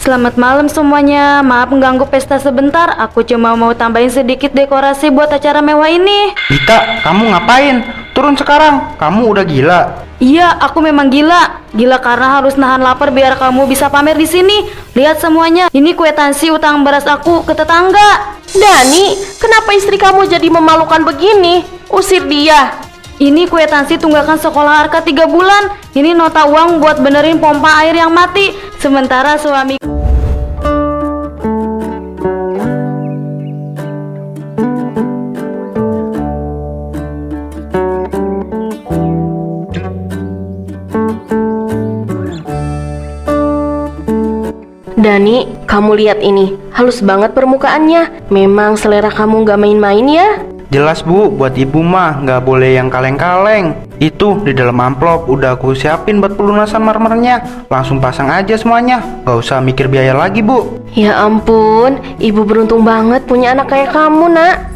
Selamat malam semuanya. Maaf mengganggu pesta sebentar. Aku cuma mau tambahin sedikit dekorasi buat acara mewah ini. Dita, kamu ngapain? Turun sekarang, kamu udah gila. Iya, aku memang gila. Gila karena harus nahan lapar biar kamu bisa pamer di sini. Lihat semuanya, ini kwitansi utang beras aku ke tetangga. Dani, kenapa istri kamu jadi memalukan begini? Usir dia. Ini kwitansi tunggakan sekolah Arka 3 bulan. Ini nota uang buat benerin pompa air yang mati. Sementara suami Dani, kamu lihat ini, halus banget permukaannya. Memang selera kamu gak main-main ya? Jelas bu, buat ibu mah nggak boleh yang kaleng-kaleng. Itu di dalam amplop udah aku siapin buat pelunasan marmernya. Langsung pasang aja semuanya, nggak usah mikir biaya lagi bu. Ya ampun, ibu beruntung banget punya anak kayak kamu, nak.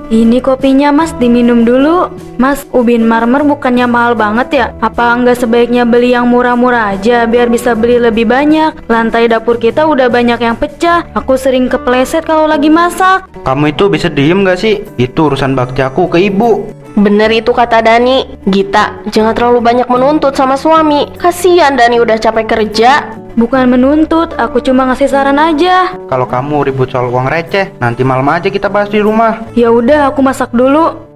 ini kopinya mas, diminum dulu. Mas, ubin marmer bukannya mahal banget ya? Apa enggak sebaiknya beli yang murah-murah aja biar bisa beli lebih banyak? Lantai dapur kita udah banyak yang pecah. Aku sering kepleset kalau lagi masak. Kamu itu bisa diem nggak sih? Itu urusan bakti aku ke ibu. Bener itu kata Dani. Gita, jangan terlalu banyak menuntut sama suami. Kasihan Dani udah capek kerja. Bukan menuntut, aku cuma ngasih saran aja. Kalau kamu ribut soal uang receh, nanti malam aja kita bahas di rumah. Ya udah, aku masak dulu.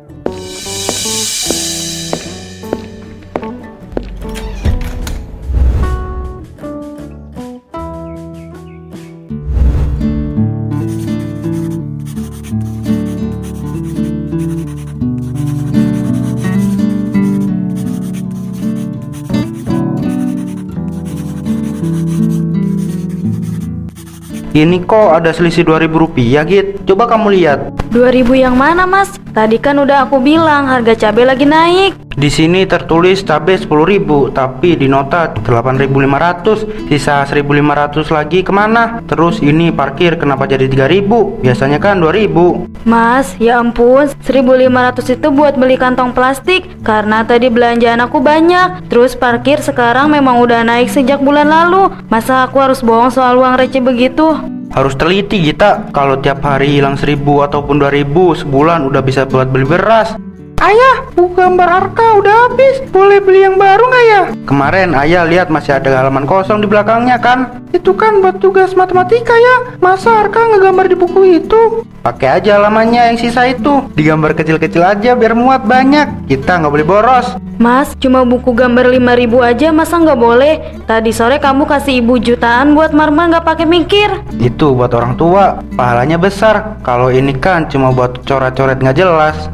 Ini kok ada selisih 2.000 rupiah Git. Coba kamu lihat. 2.000 yang mana mas? Tadi kan udah aku bilang harga cabai lagi naik. Di sini tertulis cabai 10.000, tapi di nota 8.500. Sisa 1.500 lagi kemana? Terus ini parkir kenapa jadi 3.000? Biasanya kan 2.000. Mas, ya ampun, 1.500 itu buat beli kantong plastik. Karena tadi belanjaan aku banyak. Terus parkir sekarang memang udah naik sejak bulan lalu. Masa aku harus bohong soal uang receh begitu? Harus teliti Gita. Kalau tiap hari hilang 1.000 ataupun 2.000, sebulan udah bisa buat beli beras. Ayah, buku gambar Arka udah habis. Boleh beli yang baru nggak ya? Kemarin ayah lihat masih ada halaman kosong di belakangnya kan? Itu kan buat tugas matematika ya. Masa Arka ngegambar di buku itu? Pakai aja halamannya yang sisa itu. Digambar kecil-kecil aja biar muat banyak. Kita nggak boleh boros. Mas, cuma buku gambar 5.000 aja masa nggak boleh? Tadi sore kamu kasih ibu jutaan buat marmer nggak pakai mikir. Itu buat orang tua, pahalanya besar. Kalau ini kan cuma buat coret-coret nggak jelas.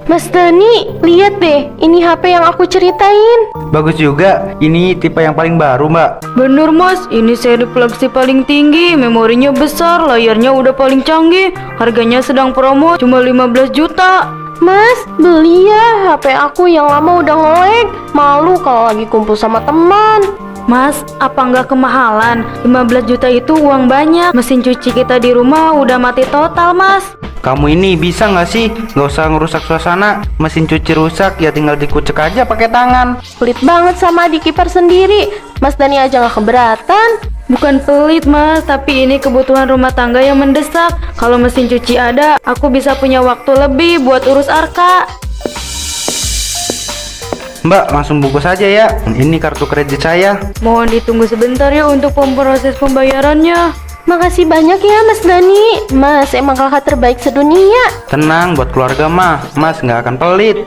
Mas Dani, lihat deh, ini HP yang aku ceritain. Bagus juga, ini tipe yang paling baru mbak. Bener mas, ini seri flagship paling tinggi, memorinya besar, layarnya udah paling canggih. Harganya sedang promo, cuma 15 juta. Mas, beli ya, HP aku yang lama udah nge-lag. Malu kalau lagi kumpul sama teman. Mas, apa nggak kemahalan? 15 juta itu uang banyak. Mesin cuci kita di rumah udah mati total mas. Kamu ini bisa nggak sih nggak usah ngerusak suasana? Mesin cuci rusak ya tinggal dikucek aja pakai tangan. Pelit banget sama adik ipar sendiri. Mas Dani aja nggak keberatan. Bukan pelit mas, tapi ini kebutuhan rumah tangga yang mendesak. Kalau mesin cuci ada, aku bisa punya waktu lebih buat urus Arka. Mbak, langsung bungkus aja ya. Ini kartu kredit saya. Mohon ditunggu sebentar ya untuk proses pembayarannya. Makasih banyak ya Mas Dani. Mas emang kakak terbaik sedunia. Tenang, buat keluarga mah, Mas nggak akan pelit.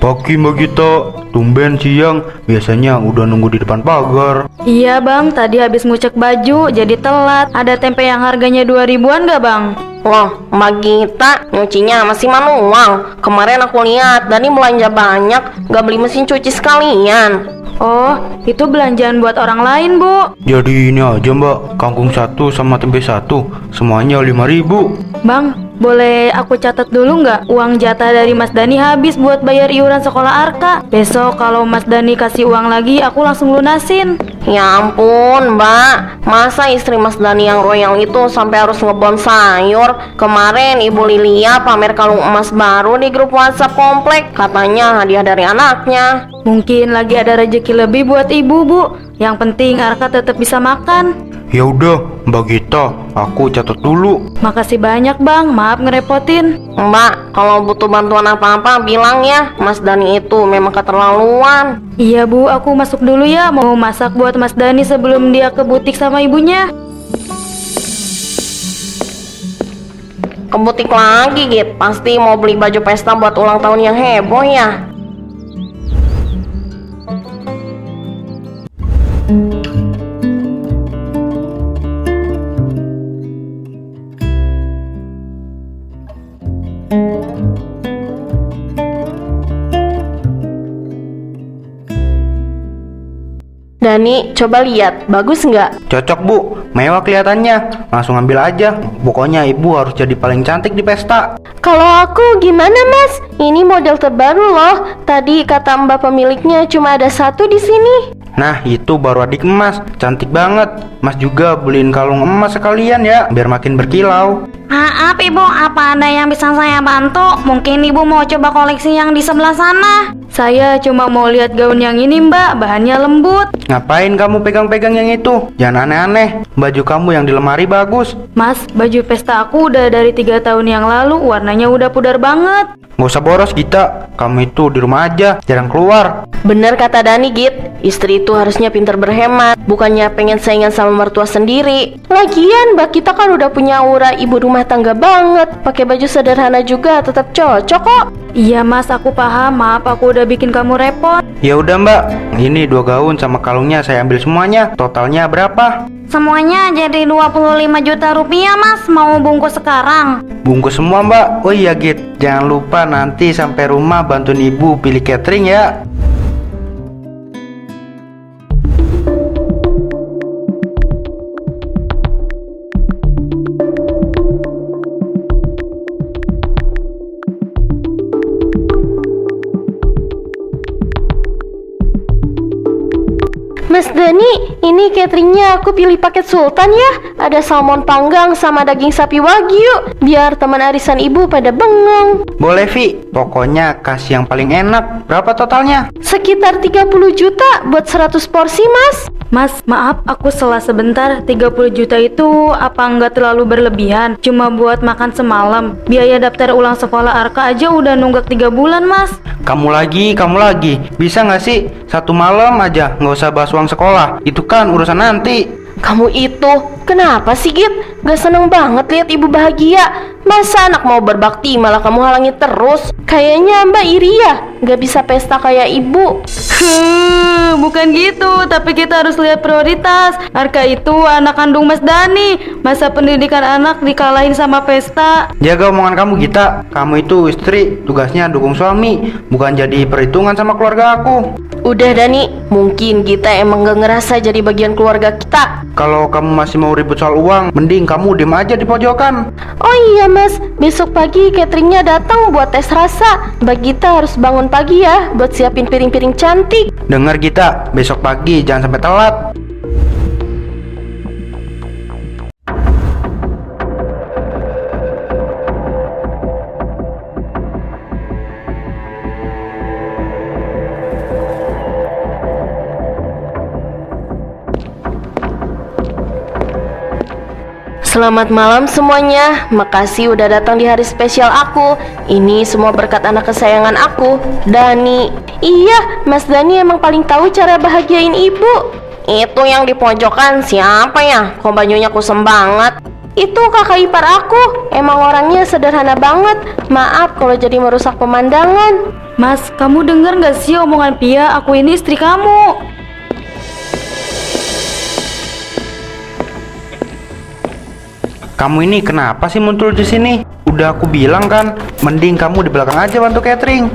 Pagi Mbak Gita, tumben siang. Biasanya udah nunggu di depan pagar. Iya bang, tadi habis ngucek baju jadi telat. Ada tempe yang harganya 2.000-an gak bang? Loh, Mbak Gita, nyucinya masih manual. Kemarin aku lihat Dani belanja banyak, gak beli mesin cuci sekalian. Oh, itu belanjaan buat orang lain, Bu. Jadi ini aja mbak, kangkung 1 sama tempe 1, semuanya 5.000. Bang, boleh aku catat dulu nggak? Uang jatah dari Mas Dani habis buat bayar iuran sekolah Arka. Besok kalau Mas Dani kasih uang lagi, aku langsung lunasin. Ya ampun, Mbak. Masa istri Mas Dani yang royal itu sampai harus ngebom sayur? Kemarin Ibu Lilia pamer kalung emas baru di grup WhatsApp komplek. Katanya hadiah dari anaknya. Mungkin lagi ada rezeki lebih buat ibu, Bu. Yang penting Arka tetap bisa makan. Ya udah, Mbak Gita, aku catat dulu. Makasih banyak, Bang. Maaf ngerepotin. Mbak, kalau butuh bantuan apa-apa bilang ya. Mas Dani itu memang keterlaluan. Iya, Bu. Aku masuk dulu ya. Mau masak buat Mas Dani sebelum dia ke butik sama ibunya. Ke butik lagi, Git. Pasti mau beli baju pesta buat ulang tahun yang heboh ya. Dani, coba lihat, bagus nggak? Cocok bu, mewah kelihatannya. Langsung ambil aja. Pokoknya ibu harus jadi paling cantik di pesta. Kalau aku gimana mas? Ini model terbaru loh. Tadi kata mbak pemiliknya cuma ada satu di sini. Nah itu baru adik emas, cantik banget. Mas juga beliin kalung emas sekalian ya, biar makin berkilau. Maaf ibu, apa ada yang bisa saya bantu? Mungkin ibu mau coba koleksi yang di sebelah sana. Saya cuma mau lihat gaun yang ini mbak, bahannya lembut. Ngapain kamu pegang-pegang yang itu? Jangan aneh-aneh, baju kamu yang di lemari bagus. Mas, baju pesta aku udah dari 3 tahun yang lalu, warnanya udah pudar banget. Gak usah boros Gita, kamu itu di rumah aja, jarang keluar. Bener kata Dani, Git. Istri itu harusnya pintar berhemat, bukannya pengen saingan sama mertua sendiri. Lagian mbak kita kan udah punya aura ibu rumah tangga banget. Pakai baju sederhana juga tetap cocok kok. Iya mas, aku paham. Maaf aku udah bikin kamu repot. Ya udah mbak, ini 2 gaun sama kalungnya saya ambil semuanya. Totalnya berapa? Semuanya jadi 25 juta rupiah mas. Mau bungkus sekarang? Bungkus semua mbak. Oh iya Git, jangan lupa nanti sampai rumah bantuin ibu pilih catering ya. Mas Dani, ini cateringnya aku pilih paket sultan ya. Ada salmon panggang sama daging sapi wagyu. Biar teman arisan ibu pada bengong. Boleh Vi, pokoknya kasih yang paling enak. Berapa totalnya? Sekitar 30 juta buat 100 porsi mas. Mas, maaf aku salah sebentar. 30 juta itu apa nggak terlalu berlebihan? Cuma buat makan semalam. Biaya daftar ulang sekolah Arka aja udah nunggak 3 bulan mas. Kamu lagi. Bisa nggak sih? 1 malam aja, nggak usah bahas uang sekolah. Itu kan urusan nanti. Kamu itu, kenapa sih Git? Gak seneng banget lihat ibu bahagia. Masa anak mau berbakti malah kamu halangi terus? Kayaknya Mbak iri ya, gak bisa pesta kayak ibu. Bukan gitu, tapi kita harus lihat prioritas. Arka itu anak kandung Mas Dani. Masa pendidikan anak dikalahin sama pesta? Jaga omongan kamu Gita. Kamu itu istri, tugasnya dukung suami, bukan jadi perhitungan sama keluarga aku. Udah Dani, mungkin kita emang gak ngerasa jadi bagian keluarga kita. Kalau kamu masih mau ribut soal uang, mending kamu diem aja di pojokan. Oh iya mas, besok pagi cateringnya datang buat tes rasa. Mbak Gita harus bangun pagi ya, buat siapin piring-piring cantik. Dengar Gita, besok pagi jangan sampai telat. Selamat malam semuanya. Makasih udah datang di hari spesial aku. Ini semua berkat anak kesayangan aku, Dani. Iya, Mas Dani emang paling tahu cara bahagiain ibu. Itu yang di pojokan siapa ya? Kok bajunya kusem banget? Itu kakak ipar aku. Emang orangnya sederhana banget. Maaf kalau jadi merusak pemandangan. Mas, kamu denger gak sih omongan Pia? Aku ini istri kamu. Kamu ini kenapa sih muncul di sini? Udah aku bilang kan, mending kamu di belakang aja bantu catering.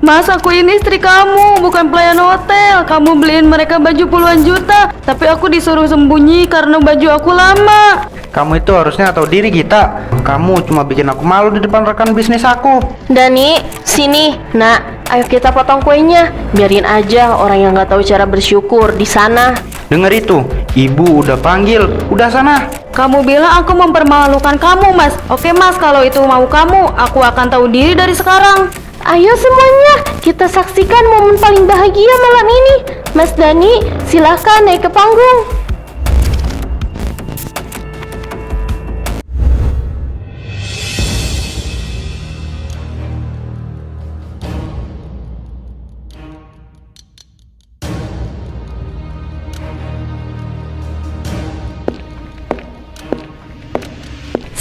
Mas, aku ini istri kamu, bukan pelayan hotel. Kamu beliin mereka baju puluhan juta, tapi aku disuruh sembunyi karena baju aku lama. Kamu itu harusnya tahu diri, Gita. Kamu cuma bikin aku malu di depan rekan bisnis aku. Dani, sini, nak. Ayo kita potong kuenya. Biarin aja orang yang nggak tahu cara bersyukur di sana. Dengar itu, ibu udah panggil. Udah sana. Kamu bilang aku mempermalukan kamu, Mas. Oke, Mas, kalau itu mau kamu, aku akan tahu diri dari sekarang. Ayo semuanya, kita saksikan momen paling bahagia malam ini. Mas Dani, silahkan naik ke panggung.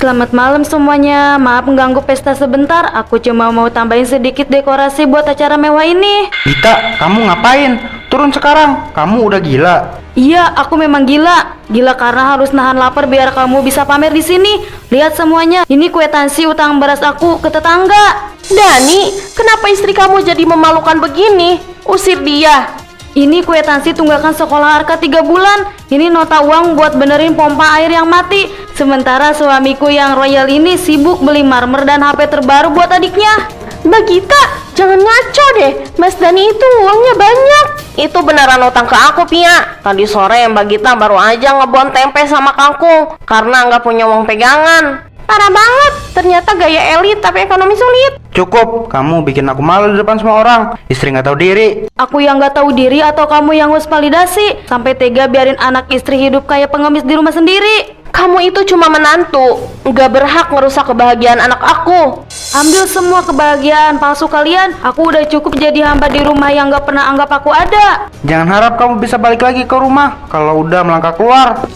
Selamat malam semuanya. Maaf mengganggu pesta sebentar. Aku cuma mau tambahin sedikit dekorasi buat acara mewah ini. Gita, kamu ngapain? Turun sekarang. Kamu udah gila. Iya, aku memang gila. Gila karena harus nahan lapar biar kamu bisa pamer di sini. Lihat semuanya. Ini kwitansi utang beras aku ke tetangga. Dani, kenapa istri kamu jadi memalukan begini? Usir dia. Ini kwitansi tunggakan sekolah Arka 3 bulan. Ini nota uang buat benerin pompa air yang mati. Sementara suamiku yang royal ini sibuk beli marmer dan HP terbaru buat adiknya. Mbak Gita, jangan ngaco deh. Mas Dani itu uangnya banyak. Itu beneran utang ke aku, Pia. Tadi sore Mbak Gita baru aja ngebon tempe sama kangkung karena nggak punya uang pegangan. Parah banget. Ternyata gaya elit tapi ekonomi sulit. Cukup, kamu bikin aku malu di depan semua orang. Istri nggak tahu diri. Aku yang nggak tahu diri atau kamu yang harus validasi? Sampai tega biarin anak istri hidup kayak pengemis di rumah sendiri. Kamu itu cuma menantu, nggak berhak ngerusak kebahagiaan anak aku. Ambil semua kebahagiaan palsu kalian. Aku udah cukup jadi hamba di rumah yang nggak pernah anggap aku ada. Jangan harap kamu bisa balik lagi ke rumah kalau udah melangkah keluar.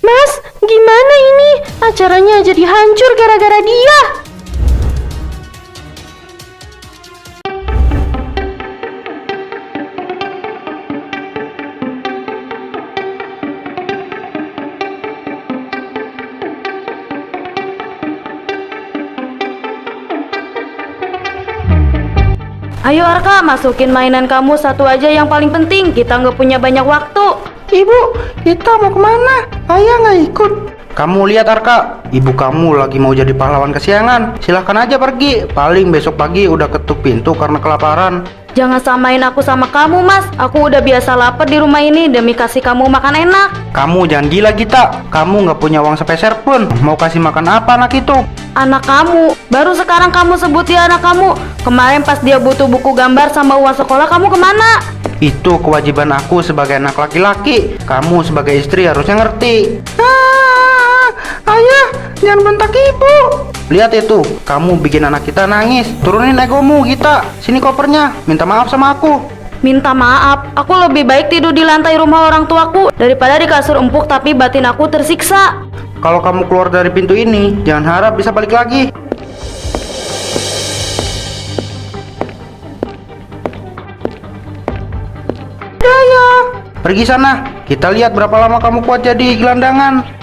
Mas, gimana ini? Acaranya jadi hancur gara-gara dia. Ayo Arka, masukin mainan kamu satu aja yang paling penting. Kita nggak punya banyak waktu. Ibu, kita mau kemana? Ayah nggak ikut. Kamu lihat Arka, ibu kamu lagi mau jadi pahlawan kesiangan. Silahkan aja pergi. Paling besok pagi udah ketuk pintu karena kelaparan. Jangan samain aku sama kamu, Mas. Aku udah biasa lapar di rumah ini demi kasih kamu makan enak. Kamu jangan gila, Gita. Kamu nggak punya uang sepeser pun. Mau kasih makan apa anak itu? Anak kamu, baru sekarang kamu sebut dia anak kamu. Kemarin pas dia butuh buku gambar sama uang sekolah, kamu kemana? Itu kewajiban aku sebagai anak laki-laki. Kamu sebagai istri harusnya ngerti. Ayah, jangan bentak ibu. Lihat itu, kamu bikin anak kita nangis. Turunin egomu, Gita. Sini kopernya, minta maaf sama aku. Minta maaf, aku lebih baik tidur di lantai rumah orang tuaku daripada di kasur empuk tapi batin aku tersiksa. Kalau kamu keluar dari pintu ini, jangan harap bisa balik lagi. Daya, pergi sana. Kita lihat berapa lama kamu kuat jadi gelandangan.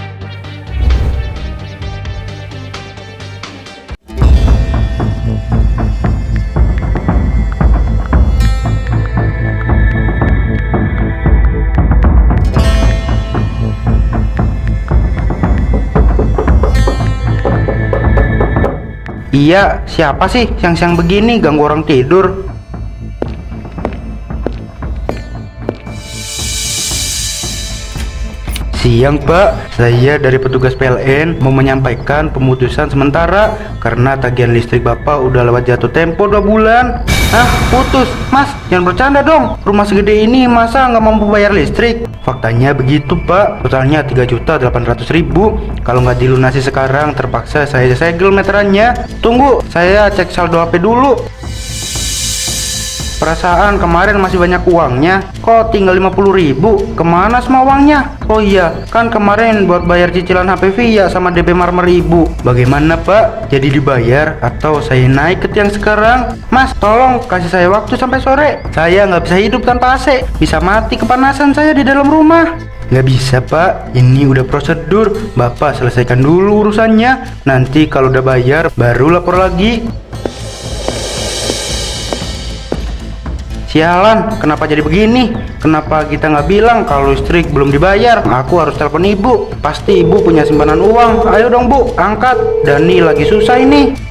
Iya, siapa sih siang-siang begini ganggu orang tidur? Siang Pak, saya dari petugas PLN mau menyampaikan pemutusan sementara karena tagihan listrik Bapak udah lewat jatuh tempo 2 bulan. Putus? Mas, jangan bercanda dong. Rumah segede ini masa nggak mampu bayar listrik? Faktanya begitu Pak, totalnya 3.800.000. Kalau nggak dilunasi sekarang terpaksa saya segel meterannya. Tunggu, saya cek saldo HP dulu. Perasaan kemarin masih banyak uangnya, kok tinggal 50.000? Kemana semua uangnya? Oh iya, kan kemarin buat bayar cicilan HP Via sama DP Marmer ibu. Bagaimana Pak? Jadi dibayar atau saya naik ke tiang sekarang? Mas, tolong kasih saya waktu sampai sore. Saya nggak bisa hidup tanpa AC, bisa mati kepanasan saya di dalam rumah. Nggak bisa pak, ini udah prosedur. Bapak selesaikan dulu urusannya. Nanti kalau udah bayar baru lapor lagi. Sialan, kenapa jadi begini? Kenapa kita nggak bilang kalau listrik belum dibayar? Aku harus telepon ibu. Pasti ibu punya simpanan uang. Ayo dong bu, angkat. Dani lagi susah ini.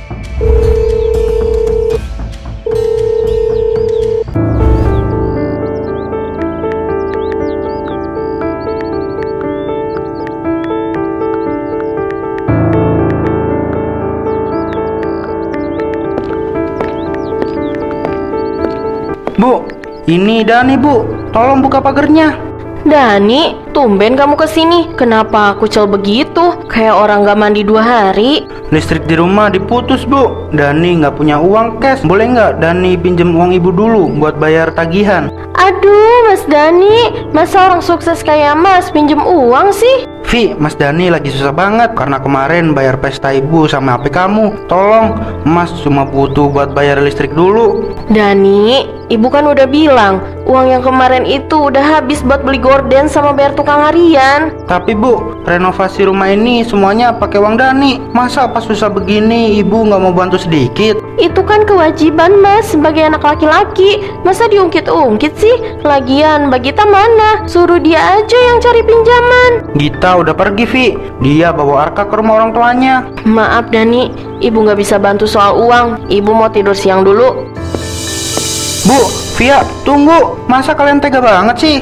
Bu, ini Dani bu, tolong buka pagernya. Dani, tumben kamu kesini. Kenapa kucel begitu? Kayak orang gak mandi 2 hari. Listrik di rumah diputus bu. Dani nggak punya uang cash. Boleh nggak Dani pinjem uang ibu dulu buat bayar tagihan? Aduh, Mas Dani, masa orang sukses kayak Mas pinjem uang sih? Vi, Mas Dani lagi susah banget karena kemarin bayar pesta ibu sama HP kamu. Tolong, Mas cuma butuh buat bayar listrik dulu. Dani, ibu kan udah bilang uang yang kemarin itu udah habis buat beli gorden sama bayar tukang harian. Tapi bu, renovasi rumah ini semuanya pakai uang Dani. Masa pas susah begini ibu nggak mau bantu sedikit? Itu kan kewajiban Mas sebagai anak laki-laki. Masa diungkit-ungkit sih? Lagian Mbak Gita mana? Suruh dia aja yang cari pinjaman. Gita udah pergi Vi. Dia bawa Arka ke rumah orang tuanya. Maaf Dani, ibu nggak bisa bantu soal uang. Ibu mau tidur siang dulu. Bu, Via, tunggu. Masa kalian tega banget sih?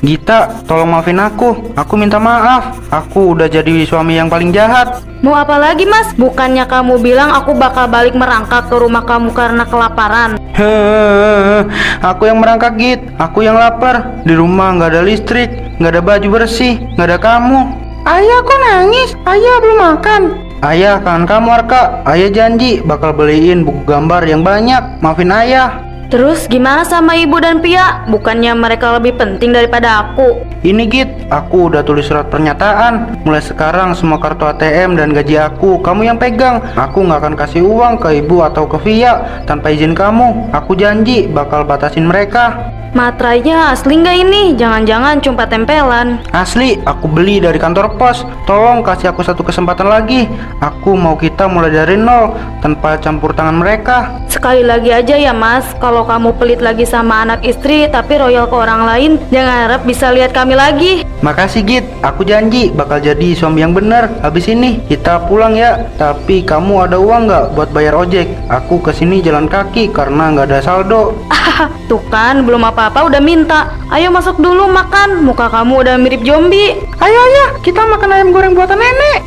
Gita, tolong maafin aku. Aku minta maaf. Aku udah jadi suami yang paling jahat. Mau apa lagi mas? Bukannya kamu bilang aku bakal balik merangkak ke rumah kamu karena kelaparan? Hehehe, aku yang merangkak Git. Aku yang lapar. Di rumah nggak ada listrik, nggak ada baju bersih, nggak ada kamu. Ayah kok nangis? Ayah belum makan. Ayah kangen kamu Arka. Ayah janji bakal beliin buku gambar yang banyak. Maafin ayah. Terus gimana sama ibu dan Pia? Bukannya mereka lebih penting daripada aku? Ini Git, aku udah tulis surat pernyataan. Mulai sekarang semua kartu ATM dan gaji aku kamu yang pegang. Aku nggak akan kasih uang ke ibu atau ke Via tanpa izin kamu. Aku janji bakal batasin mereka. Materainya asli nggak ini? Jangan-jangan cuma tempelan. Asli, aku beli dari kantor pos. Tolong kasih aku satu kesempatan lagi. Aku mau kita mulai dari nol tanpa campur tangan mereka. Sekali lagi aja ya mas, kalau kamu pelit lagi sama anak istri tapi royal ke orang lain, jangan harap bisa lihat kami lagi. Makasih Git, aku janji bakal jadi suami yang benar. Habis ini kita pulang ya. Tapi kamu ada uang nggak buat bayar ojek? Aku kesini jalan kaki karena nggak ada saldo. Tuh kan, belum apa-apa udah minta. Ayo masuk dulu makan, muka kamu udah mirip zombie. Ayo kita makan ayam goreng buatan nenek.